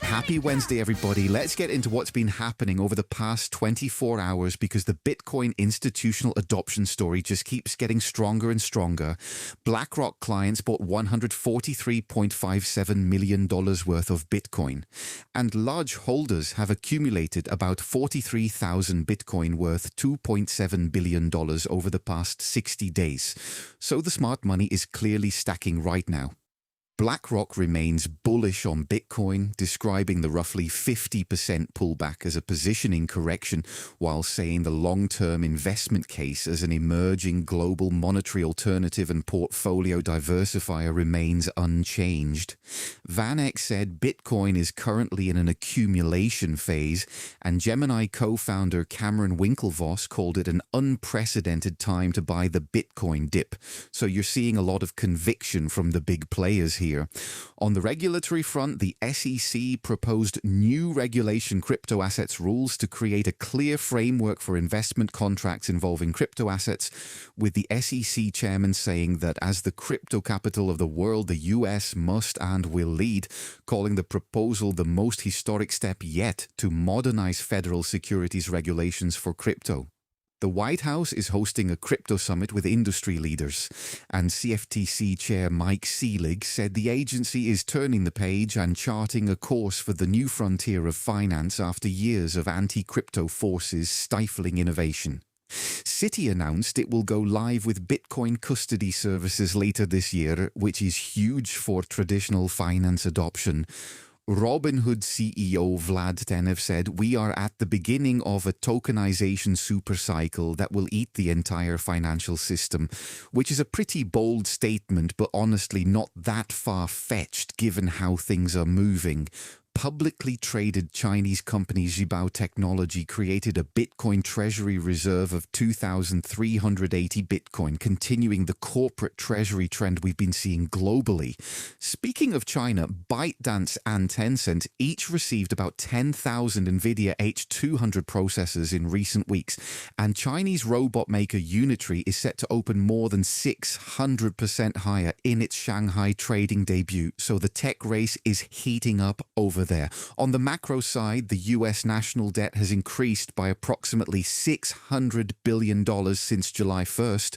Happy Wednesday, everybody. Let's get into what's been happening over the past 24 hours because the Bitcoin institutional adoption story just keeps getting stronger and stronger. BlackRock clients bought $143.57 million worth of Bitcoin, and large holders have accumulated about 43,000 Bitcoin worth $2.7 billion over the past 60 days. So the smart money is clearly stacking right now. BlackRock remains bullish on Bitcoin, describing the roughly 50% pullback as a positioning correction, while saying the long-term investment case as an emerging global monetary alternative and portfolio diversifier remains unchanged. VanEck said Bitcoin is currently in an accumulation phase, and Gemini co-founder Cameron Winklevoss called it an unprecedented time to buy the Bitcoin dip. So you're seeing a lot of conviction from the big players here. On the regulatory front, the SEC proposed new regulation crypto assets rules to create a clear framework for investment contracts involving crypto assets, with the SEC chairman saying that as the crypto capital of the world, the US must and will lead, calling the proposal the most historic step yet to modernize federal securities regulations for crypto. The White House is hosting a crypto summit with industry leaders, and CFTC Chair Mike Seelig said the agency is turning the page and charting a course for the new frontier of finance after years of anti-crypto forces stifling innovation. Citi announced it will go live with Bitcoin custody services later this year, which is huge for traditional finance adoption. Robinhood CEO Vlad Tenev said, "We are at the beginning of a tokenization supercycle that will eat the entire financial system," which is a pretty bold statement, but honestly not that far-fetched given how things are moving. Publicly traded Chinese company Zhibao Technology created a Bitcoin treasury reserve of 2,380 Bitcoin, continuing the corporate treasury trend we've been seeing globally. Speaking of China, ByteDance and Tencent each received about 10,000 NVIDIA H200 processors in recent weeks, and Chinese robot maker Unitree is set to open more than 600% higher in its Shanghai trading debut, so the tech race is heating up over there. On the macro side, the US national debt has increased by approximately $600 billion since July 1st.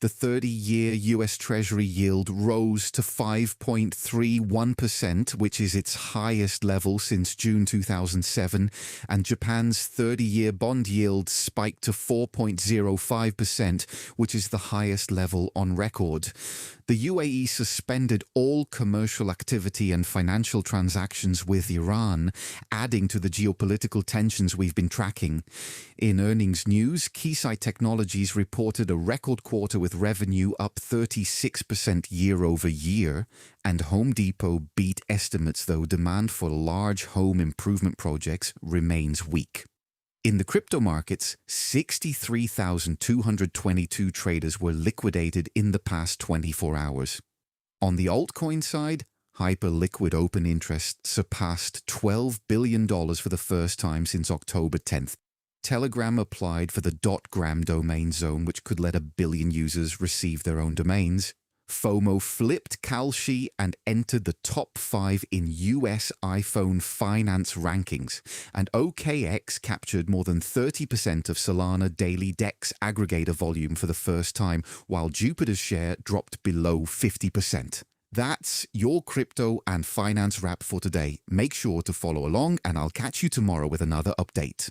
The 30-year US Treasury yield rose to 5.31%, which is its highest level since June 2007, and Japan's 30-year bond yield spiked to 4.05%, which is the highest level on record. The UAE suspended all commercial activity and financial transactions with Iran, adding to the geopolitical tensions we've been tracking. In earnings news, Keysight Technologies reported a record quarter with revenue up 36% year over year, and Home Depot beat estimates, though demand for large home improvement projects remains weak. In the crypto markets, 63,222 traders were liquidated in the past 24 hours. On the altcoin side, Hyperliquid open interest surpassed $12 billion for the first time since October 10th. Telegram applied for the .gram domain zone, which could let 1 billion users receive their own domains. FOMO flipped Kalshi and entered the top 5 in US iPhone finance rankings, and OKX captured more than 30% of Solana daily DEX aggregator volume for the first time, while Jupiter's share dropped below 50%. That's your crypto and finance wrap for today. Make sure to follow along, and I'll catch you tomorrow with another update.